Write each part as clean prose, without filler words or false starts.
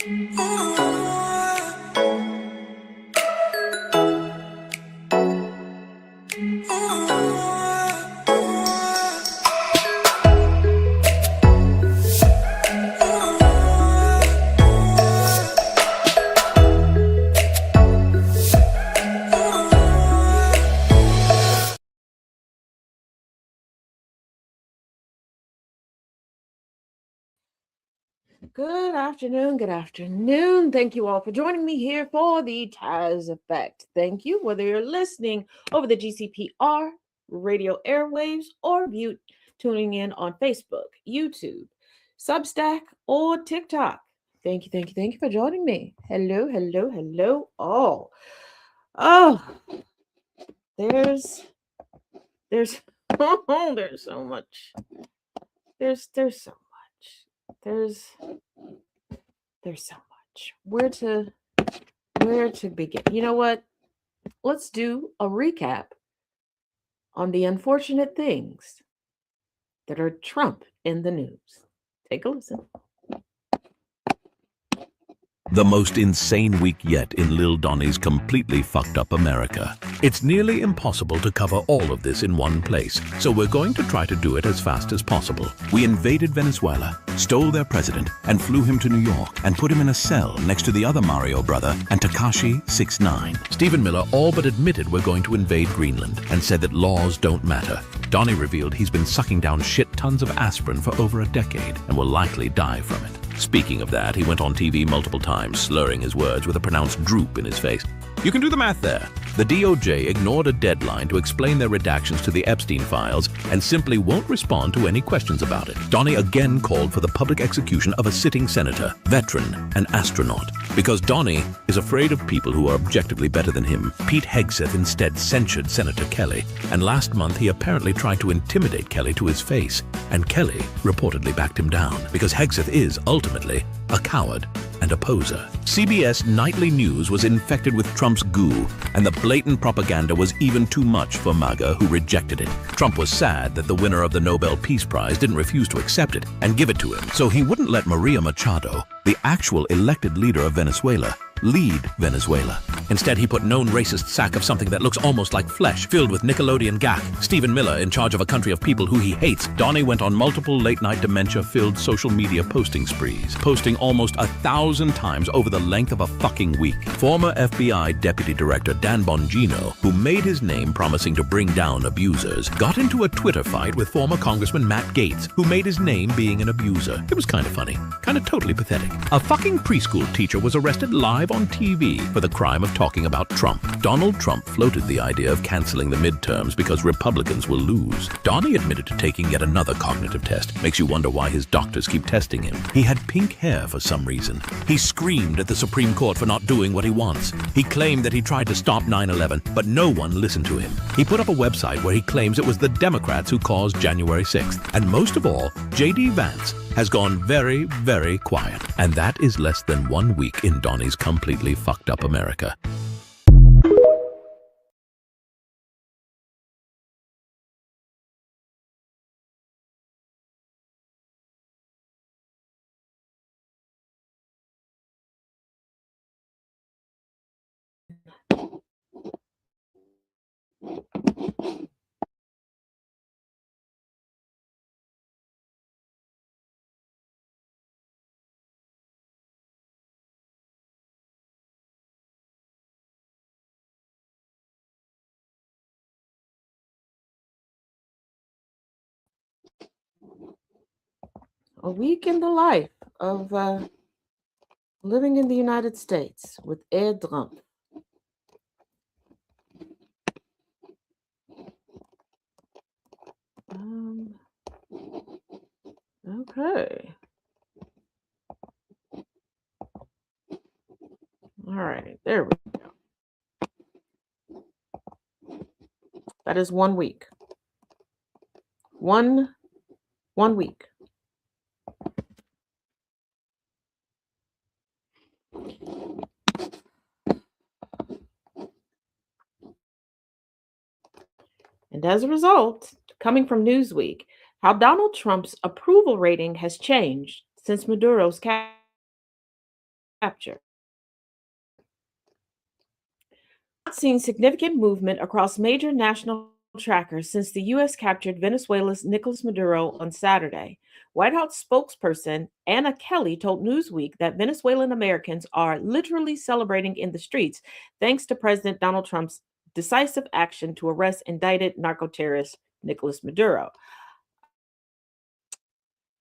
Good afternoon. Good afternoon. Thank you all for joining me here for the Taz Effect. Thank you, whether you're listening over the GCPR radio airwaves or tuning in on Facebook, YouTube, Substack, or TikTok. Thank you for joining me. Hello, all. Oh, there's there's so much. There's so much. There's so much. Where to begin? You know what? Let's do a recap on the unfortunate things that are Trump in the news. Take a listen. The most insane week yet in Lil Donnie's completely fucked up America. It's nearly impossible to cover all of this in one place, so we're going to try to do it as fast as possible. We invaded Venezuela, stole their president, and flew him to New York and put him in a cell next to the other Mario brother and Tekashi 6ix9ine. Stephen Miller all but admitted we're going to invade Greenland and said that laws don't matter. Donnie revealed he's been sucking down shit tons of aspirin for over a decade and will likely die from it. Speaking of that, he went on TV multiple times, slurring his words with a pronounced droop in his face. You can do the math there. The DOJ ignored a deadline to explain their redactions to the Epstein files and simply won't respond to any questions about it. Donnie again called for the public execution of a sitting senator, veteran, and astronaut. Because Donnie is afraid of people who are objectively better than him, Pete Hegseth instead censured Senator Kelly. And last month he apparently tried to intimidate Kelly to his face, and Kelly reportedly backed him down because Hegseth is ultimately a coward and a poser. CBS Nightly News was infected with Trump's goo, and the blatant propaganda was even too much for MAGA, who rejected it. Trump was sad that the winner of the Nobel Peace Prize didn't refuse to accept it and give it to him, so he wouldn't let Maria Machado, the actual elected leader of Venezuela, lead Venezuela. Instead, he put known racist sack of something that looks almost like flesh, filled with Nickelodeon gack. Stephen Miller in charge of a country of people who he hates. Donnie went on multiple late-night dementia-filled social media posting sprees, posting almost 1,000 times over the length of a fucking week. Former FBI Deputy Director Dan Bongino, who made his name promising to bring down abusers, got into a Twitter fight with former Congressman Matt Gaetz, who made his name being an abuser. It was kind of funny, kind of totally pathetic. A fucking preschool teacher was arrested live on TV for the crime of talking about Trump. Donald Trump floated the idea of canceling the midterms because Republicans will lose. Donnie admitted to taking yet another cognitive test. Makes you wonder why his doctors keep testing him. He had pink hair for some reason. He screamed at the Supreme Court for not doing what he wants. He claimed that he tried to stop 9/11, but no one listened to him. He put up a website where he claims it was the Democrats who caused January 6th. And most of all, J.D. Vance has gone very, very quiet. And that is less than 1 week in Donnie's completely fucked up America. A week in the life of living in the United States with Ed Trump. Okay. All right, there we go. That is 1 week. One week. And as a result, coming from Newsweek, how Donald Trump's approval rating has changed since Maduro's Not seen significant movement across major national trackers since the U.S. captured Venezuela's Nicolas Maduro on Saturday. White House spokesperson Anna Kelly told Newsweek that Venezuelan Americans are literally celebrating in the streets thanks to President Donald Trump's decisive action to arrest indicted narco terrorist Nicolas Maduro.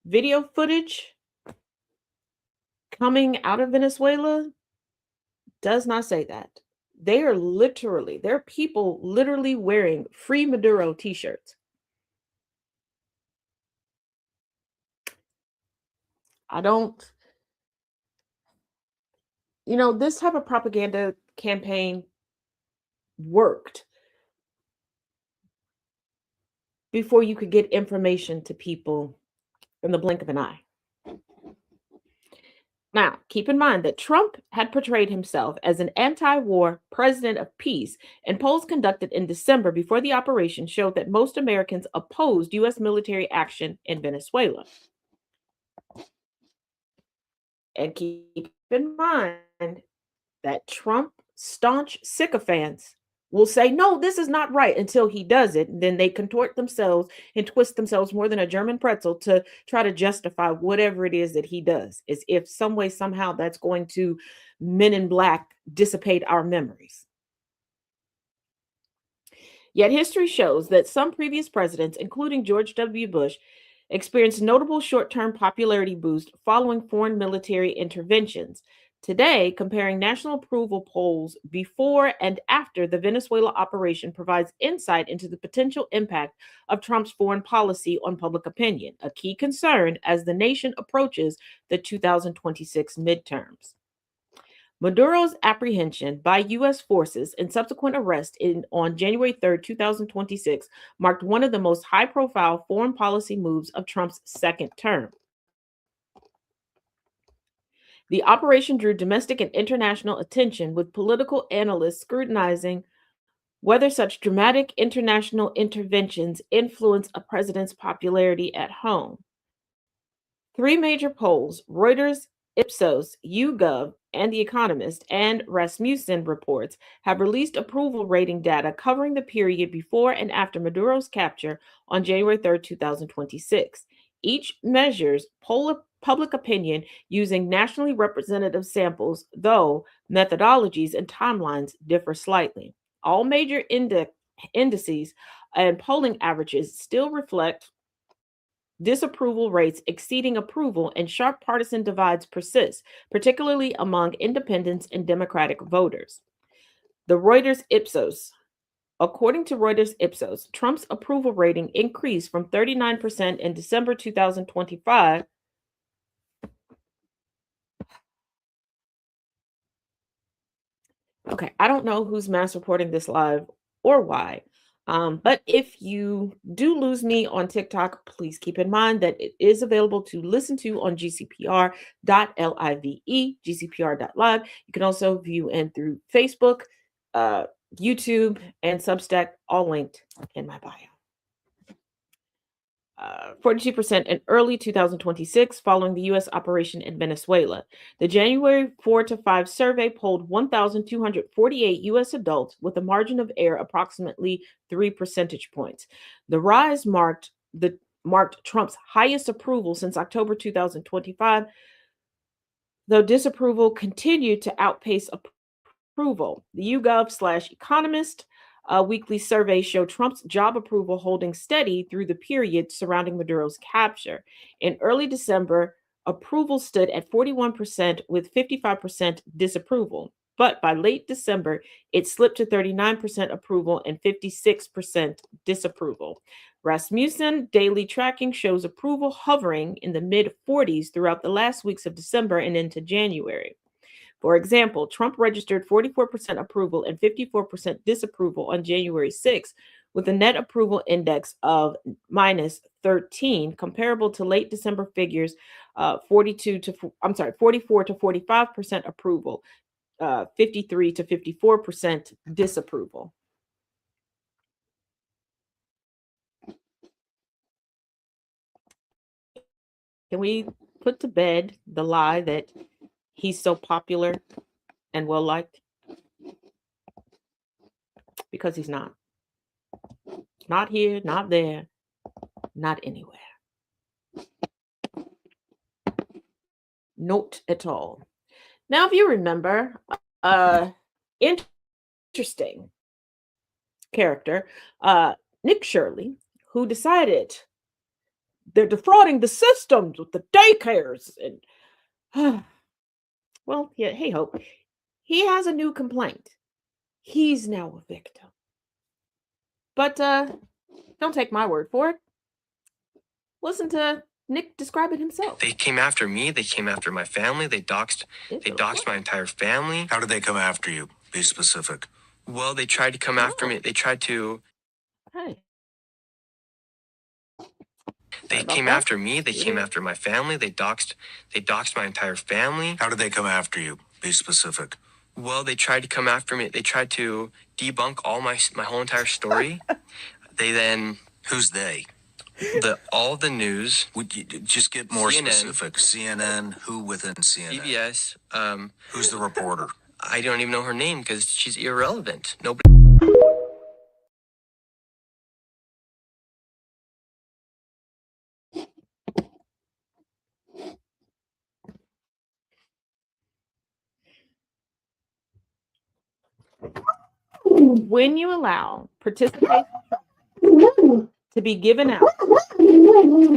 Video footage coming out of Venezuela does not say that. There are people literally wearing Free Maduro t shirts. I don't, this type of propaganda campaign worked before you could get information to people in the blink of an eye. Now, keep in mind that Trump had portrayed himself as an anti war president of peace, and polls conducted in December before the operation showed that most Americans opposed U.S. military action in Venezuela. And keep in mind that Trump staunch sycophants will say, no, this is not right until he does it. And then they contort themselves and twist themselves more than a German pretzel to try to justify whatever it is that he does, as if some way, somehow that's going to men in black dissipate our memories. Yet history shows that some previous presidents, including George W. Bush, experienced notable short-term popularity boost following foreign military interventions. Today, comparing national approval polls before and after the Venezuela operation provides insight into the potential impact of Trump's foreign policy on public opinion, a key concern as the nation approaches the 2026 midterms. Maduro's apprehension by U.S. forces and subsequent arrest on January 3rd, 2026, marked one of the most high profile foreign policy moves of Trump's second term. The operation drew domestic and international attention, with political analysts scrutinizing whether such dramatic international interventions influence a president's popularity at home. Three major polls, Reuters, Ipsos, YouGov, and The Economist, and Rasmussen reports, have released approval rating data covering the period before and after Maduro's capture on January 3rd, 2026. Each measures public opinion using nationally representative samples, though methodologies and timelines differ slightly. All major indices and polling averages still reflect disapproval rates exceeding approval, and sharp partisan divides persist, particularly among independents and Democratic voters. The Reuters Ipsos. According to Reuters Ipsos, Trump's approval rating increased from 39% in December 2025. Okay, I don't know who's mass reporting this live or why. But if you do lose me on TikTok, please keep in mind that it is available to listen to on gcpr.live, gcpr.live. You can also view in through Facebook, uh, YouTube, and Substack, all linked in my bio. 42% in early 2026 following the U.S. operation in Venezuela. The January 4 to 5 survey polled 1,248 U.S. adults with a margin of error approximately 3 percentage points. The rise marked Trump's highest approval since October 2025, though disapproval continued to outpace approval. The YouGov/Economist weekly survey showed Trump's job approval holding steady through the period surrounding Maduro's capture. In early December, approval stood at 41% with 55% disapproval. But by late December, it slipped to 39% approval and 56% disapproval. Rasmussen daily tracking shows approval hovering in the mid 40s throughout the last weeks of December and into January. For example, Trump registered 44% approval and 54% disapproval on January 6th, with a net approval index of minus 13, comparable to late December figures, 44 to 45% approval, 53 to 54% disapproval. Can we put to bed the lie that he's so popular and well liked? Because he's not. Not here, not there, not anywhere. Not at all. Now, if you remember, interesting character, Nick Shirley, who decided they're defrauding the systems with the daycares and well, yeah, hey hope. He has a new complaint. He's now a victim. But don't take my word for it. Listen to Nick describe it himself. They came after me. They came after my family. They doxed my entire family. How did they come after you? Be specific. Well, they tried to come after me. They tried to. Hey. They came after me. They came after my family. They doxed my entire family. How did they come after you? Be specific. Well, they tried to come after me. They tried to debunk all my whole entire story. They then. Who's they? All the news. Would you just get more CNN. specific? CNN. Who within CNN? CBS. Who's the reporter? I don't even know her name because she's irrelevant. Nobody. When you allow participation to be given out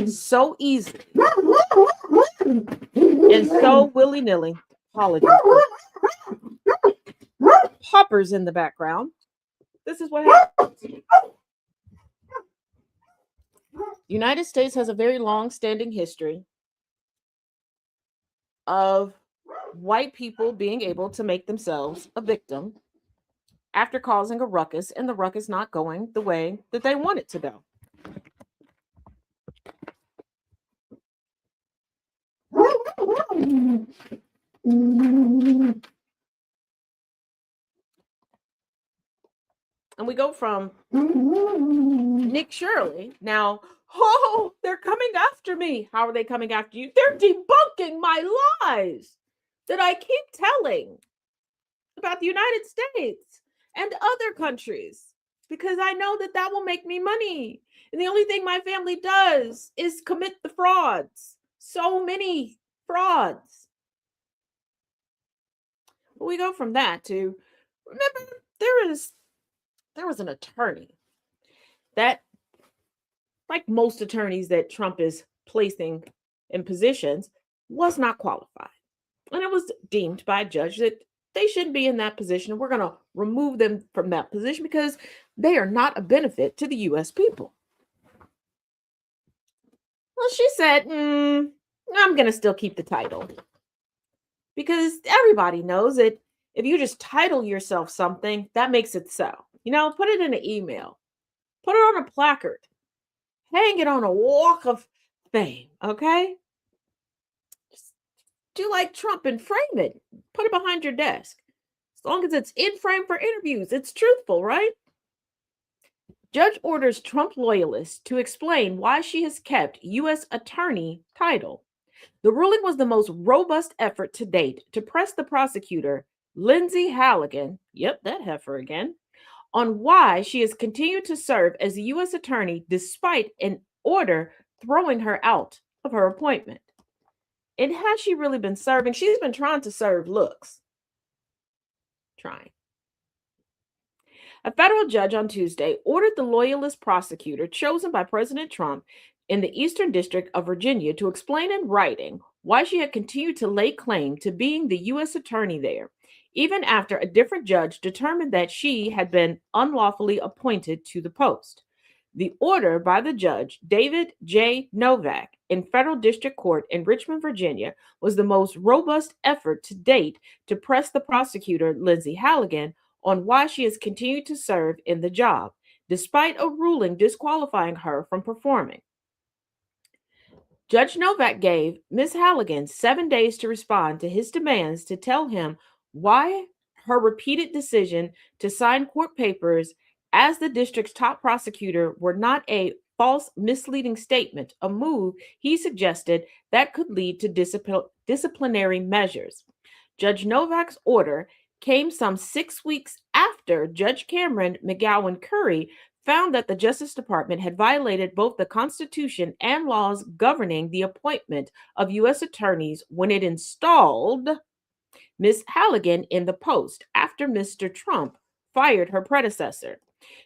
so easily and so willy-nilly, apologies, poppers in the background, this is what happens. The United States has a very long-standing history of white people being able to make themselves a victim after causing a ruckus and the ruckus not going the way that they want it to go. And we go from Nick Shirley. Now, they're coming after me. How are they coming after you? They're debunking my lies that I keep telling about the United States and other countries because I know that that will make me money. And the only thing my family does is commit the frauds. So many frauds. But we go from that to, remember, there was an attorney that, like most attorneys that Trump is placing in positions, was not qualified. And it was deemed by a judge that they shouldn't be in that position. And we're going to remove them from that position because they are not a benefit to the U.S. people. Well, she said, I'm going to still keep the title. Because everybody knows that if you just title yourself something, that makes it so. You know, put it in an email. Put it on a placard. Hang it on a walk of fame, okay? Just do like Trump and frame it. Put it behind your desk. As long as it's in frame for interviews, it's truthful, right? Judge orders Trump loyalists to explain why she has kept U.S. Attorney title. The ruling was the most robust effort to date to press the prosecutor, Lindsay Halligan, yep, that heifer again, on why she has continued to serve as the U.S. Attorney despite an order throwing her out of her appointment. And has she really been serving? She's been trying to serve looks. Trying. A federal judge on Tuesday ordered the loyalist prosecutor chosen by President Trump in the Eastern District of Virginia to explain in writing why she had continued to lay claim to being the U.S. Attorney there, even after a different judge determined that she had been unlawfully appointed to the post. The order by the judge, David J. Novak, in Federal District Court in Richmond, Virginia, was the most robust effort to date to press the prosecutor, Lindsay Halligan, on why she has continued to serve in the job, despite a ruling disqualifying her from performing. Judge Novak gave Ms. Halligan 7 days to respond to his demands to tell him why her repeated decision to sign court papers as the district's top prosecutor were not a false, misleading statement, a move he suggested that could lead to disciplinary measures. Judge Novak's order came some 6 weeks after Judge Cameron McGowan Curry found that the Justice Department had violated both the Constitution and laws governing the appointment of U.S. attorneys when it installed Ms. Halligan in the post after Mr. Trump fired her predecessor.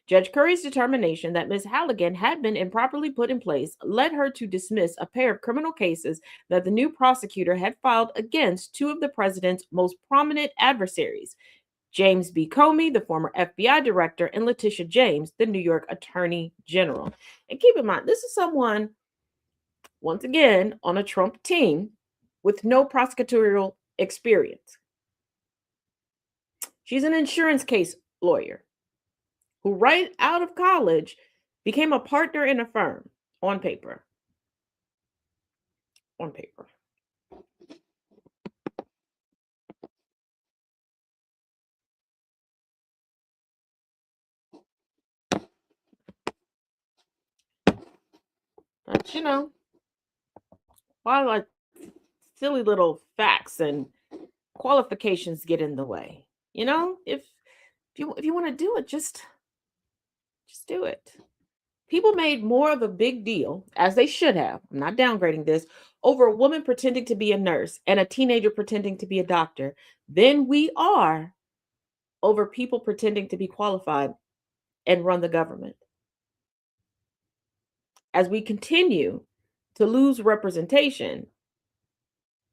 Judge Curry's determination that Ms. Halligan had been improperly put in place led her to dismiss a pair of criminal cases that the new prosecutor had filed against two of the president's most prominent adversaries, James B. Comey, the former FBI director, and Letitia James, the New York Attorney General. And keep in mind, this is someone, once again, on a Trump team with no prosecutorial experience. She's an insurance case lawyer who, right out of college, became a partner in a firm on paper. On paper. But, why like silly little facts and qualifications get in the way? If you want to do it, just do it. People made more of a big deal, as they should have, I'm not downgrading this, over a woman pretending to be a nurse and a teenager pretending to be a doctor than we are over people pretending to be qualified and run the government. As we continue to lose representation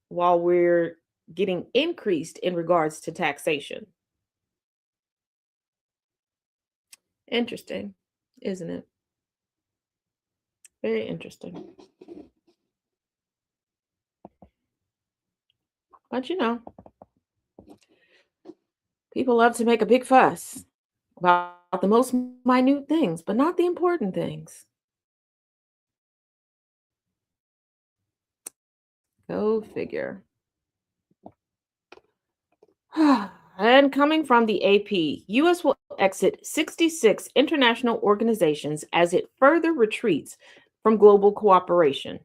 while we're getting increased in regards to taxation. Interesting, isn't it? Very interesting. But people love to make a big fuss about the most minute things, but not the important things. Go figure. And coming from the AP, U.S. will exit 66 international organizations as it further retreats from global cooperation.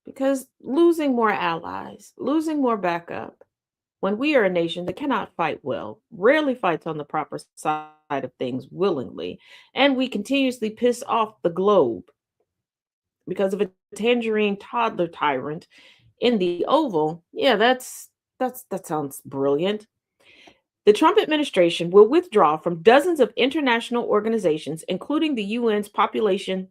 Because losing more allies, losing more backup, when we are a nation that cannot fight well, rarely fights on the proper side of things willingly, and we continuously piss off the globe because of a tangerine toddler tyrant in the Oval, yeah, that sounds brilliant. The Trump administration will withdraw from dozens of international organizations, including the UN's Population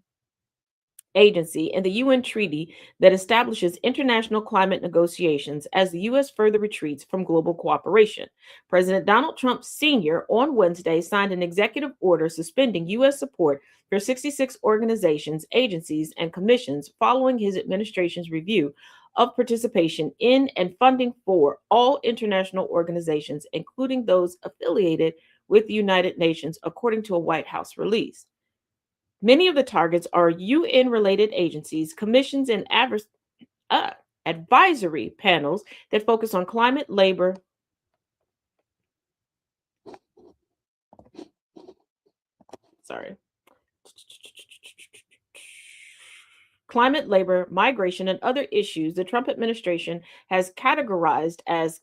Agency and the UN treaty that establishes international climate negotiations as the U.S. further retreats from global cooperation. President Donald Trump Sr. on Wednesday signed an executive order suspending U.S. support for 66 organizations, agencies, and commissions following his administration's review of participation in and funding for all international organizations, including those affiliated with the United Nations, according to a White House release. Many of the targets are UN-related agencies, commissions, and advisory panels that focus on climate, labor, migration, and other issues the Trump administration has categorized as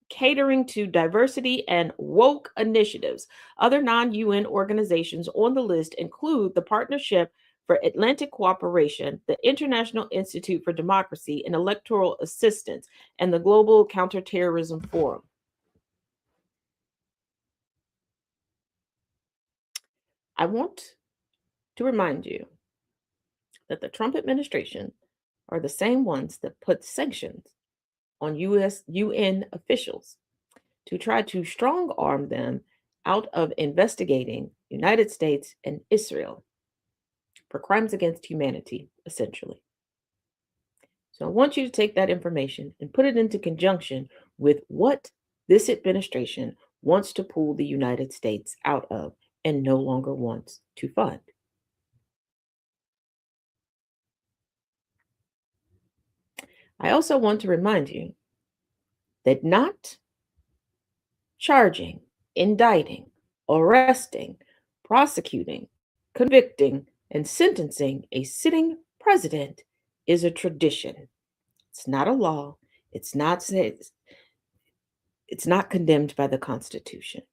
catering to diversity and woke initiatives. Other non-UN organizations on the list include the Partnership for Atlantic Cooperation, the International Institute for Democracy and Electoral Assistance, and the Global Counterterrorism Forum. I want to remind you that the Trump administration are the same ones that put sanctions on UN officials to try to strong arm them out of investigating United States and Israel for crimes against humanity, essentially. So I want you to take that information and put it into conjunction with what this administration wants to pull the United States out of and no longer wants to fund. I also want to remind you that not charging, indicting, arresting, prosecuting, convicting, and sentencing a sitting president is a tradition. It's not a law, It's not it's not condemned by the Constitution.